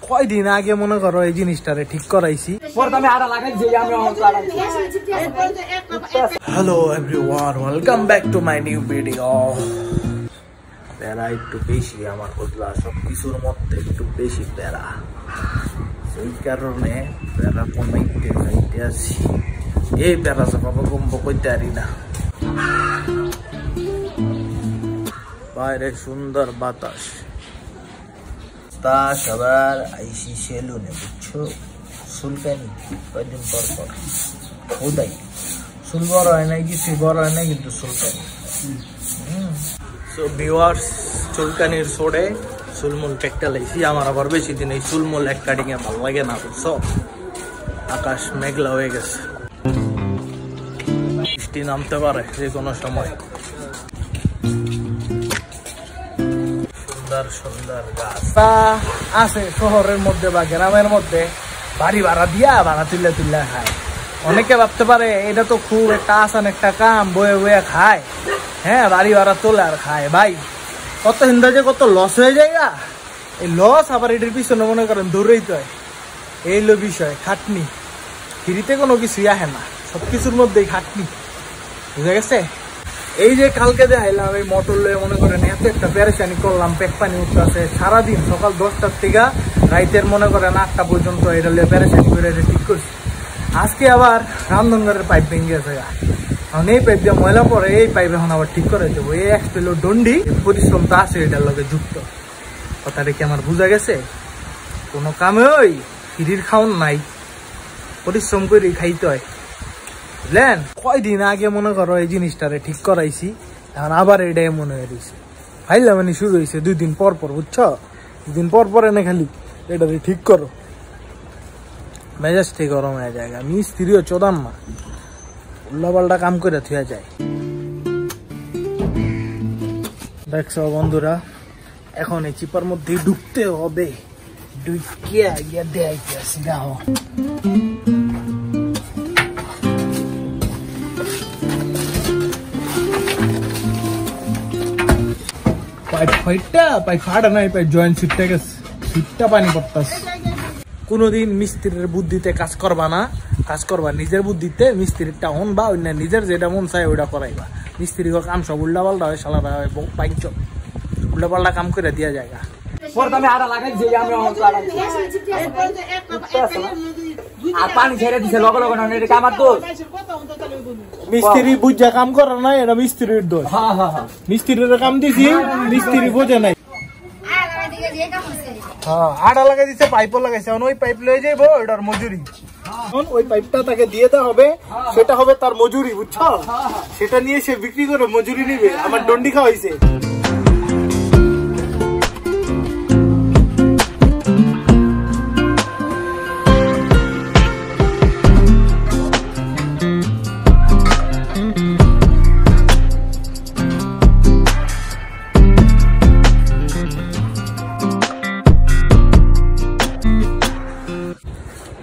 কয়দিন আগে মনে করো এই জিনিসটারে ঠিক করাইছি। Hello everyone, welcome back to my new video. প্যারা একটু বেশি আমার বদলা, সবকিছুর মধ্যে একটু বেশি প্যারা, সেই কারণে প্যারা কমাইতে যাইতে আছি। এই প্যারা চাপাবো কমবো কইতে পারি না। বাইরে সুন্দর বাতাস, তা সবার আইসি সেলুনে, বুঝছো? চুলকানি কয়দিন পর পর খোদাই, চুল বড় হয় নাই, কিছু বড় হয় নাই, কিন্তু চুলকানি। সো ভিউয়ার্স, চুলকানির ছোড়ে চুলমুল কেকটা লাইছি। আমার আবার বেশি দিন এই চুলমুল এক কাটিং এ ভালো লাগে না, বুঝছো? আকাশ মেঘলা হয়ে গেছে, বৃষ্টি নামতে পারে যে কোনো সময়। সুন্দর সুন্দর গাছ আছে শহরের মধ্যে বা গ্রামের মধ্যে, বাড়ি ভাড়া দিয়া ভাড়া তুলে তুলে খায়। অনেকে ভাবতে পারে এটা তো খুব একটা আসান একটা কাম, বয়ে বয়ে খায়। হ্যাঁ, বাড়ি ভাড়া তোলে আর খায়। ভাই, কত হিন্দা যে কত লস হয়ে যায়। এই লস আবার এটার পিছনে মনে করেন দৌড়েই তো হয়। এই লো বিষয়, খাটনি। ফ্রিতে কোনো কিছুই আসে না, সবকিছুর মধ্যেই খাটনি, বুঝা গেছে? এই যে কালকে দেখাইলাম এই মোটর লয়ে মনে করেন এত একটা পেরেশানি করলাম, পেক পানি উঠতে আছে সারাদিন, সকাল 10টার থেকে রাইতের মনে করেন 8টা পর্যন্ত এটা লয়ে পেরেশানি করে ঠিক করছি। আজকে আবার রামধনগরের পাইপ ভেঙে গেছে। এখন এই পাইপ দিয়ে ময়লা পরে, এই পাইপ এখন আবার ঠিক করে দেবো। এই এক্সপেলো ডন্ডি পরিশ্রম তো আছে এটার লগে যুক্ত। কথাটা কি আমার বোঝা গেছে? কোনো কামে ওই ফিরির খাওন নাই, পরিশ্রম করে খাইতে হয়, বুঝলেন? কয়দিন আগে মনে করো এই জিনিসটারে ঠিক করাইছি, এখন আবার এটাই মনে হয়ে রয়েছে। ফাইলা মানে শুরু হয়েছে 2 দিন পর পর, বুঝছো? 2 দিন পর পর এনে খালি এটারে ঠিক করো, মেজাজটি গরম হয়ে যায়। মিস্ত্রিও চোদান না, উল্লা পাল্টা কাম করে থুয়া যায়। দেখছো বন্ধুরা, এখন এই চিপার মধ্যে ঢুকতে হবে। ঢুকিয়া গিয়া দেখাইতে আসি, দেখো পাইপ ফাটা নাই, পাইপ জয়েন্ট ছিটতে গেছে, ছিটটা পানি পড়তাছে। কোনোদিন মিস্ত্রির বুদ্ধিতে কাজ করবা না, কাজ করবা নিজের বুদ্ধিতে। মিস্ত্রিটা হন বা অন্য নিজের যেটা মন চায় ওইটা করাইবা। মিস্ত্রি কাম সব উল্টা পাল্টা হয়, সালারা হয় পাইচ, উল্টা পাল্টা কাম করে দিয়া যায়। মিস্ত্রি বুঝা কাম করে না, এটা মিস্ত্রির দোষ। মিস্ত্রির কাম দিছি, মিস্ত্রি বোঝে নাই। আড়া লাগাই দিচ্ছে, পাইপও লাগাইছে। ওই পাইপ লয়ে যাইবো, ওটার মজুরি। ওই পাইপটা তাকে দিয়ে দেওয়া হবে, সেটা হবে তার মজুরি, বুঝছো? সেটা নিয়ে সে বিক্রি করে মজুরি নিবে। আমার ডন্ডি খাওয়াইছে।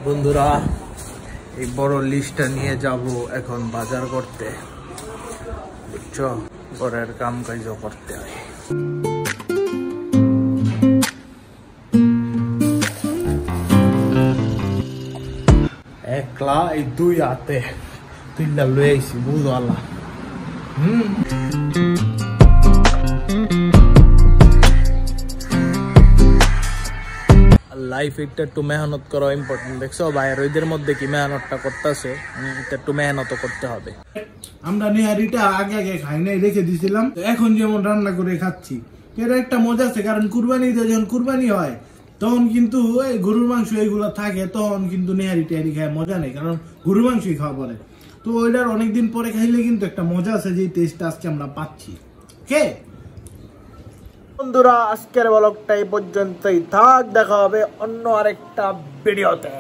বন্ধুরা, এই বড় লিস্টটা নিয়ে যাব এখন বাজার করতে, বুঝছো? ঘরের কাম কাজ করতে হয়। একলা এই 2 হাতে তুইলা লয়ে আইছি, বুঝওয়ালা। লাইফ একটু মেহনত করা ইম্পর্টেন্ট। দেখছো ভাইয়ের ওইদের মধ্যে কি মেহনতটা করতেছে, একটু মেহনত করতে হবে। আমরা নেহারিটা আগে আগে খাই নাই, রেখে দিছিলাম, এখন যেমন রান্না করে খাচ্ছি। এর একটা মজা আছে, কারণ কুরবানিতে যখন কুরবানি হয় তখন কিন্তু এই গরুর মাংস এইগুলো থাকে, তখন কিন্তু নেহারি টেহারি খায় মজা নেই, কারণ গরুর মাংসই খাওয়া পরে। তো ওইটার অনেকদিন পরে খাইলে কিন্তু একটা মজা আছে, যে টেস্টটা আজকে আমরা পাচ্ছি। ওকে বন্ধুরা, আজকের ব্লগটা এই পর্যন্তই থাক, দেখা হবে অন্য আরেকটা ভিডিওতে।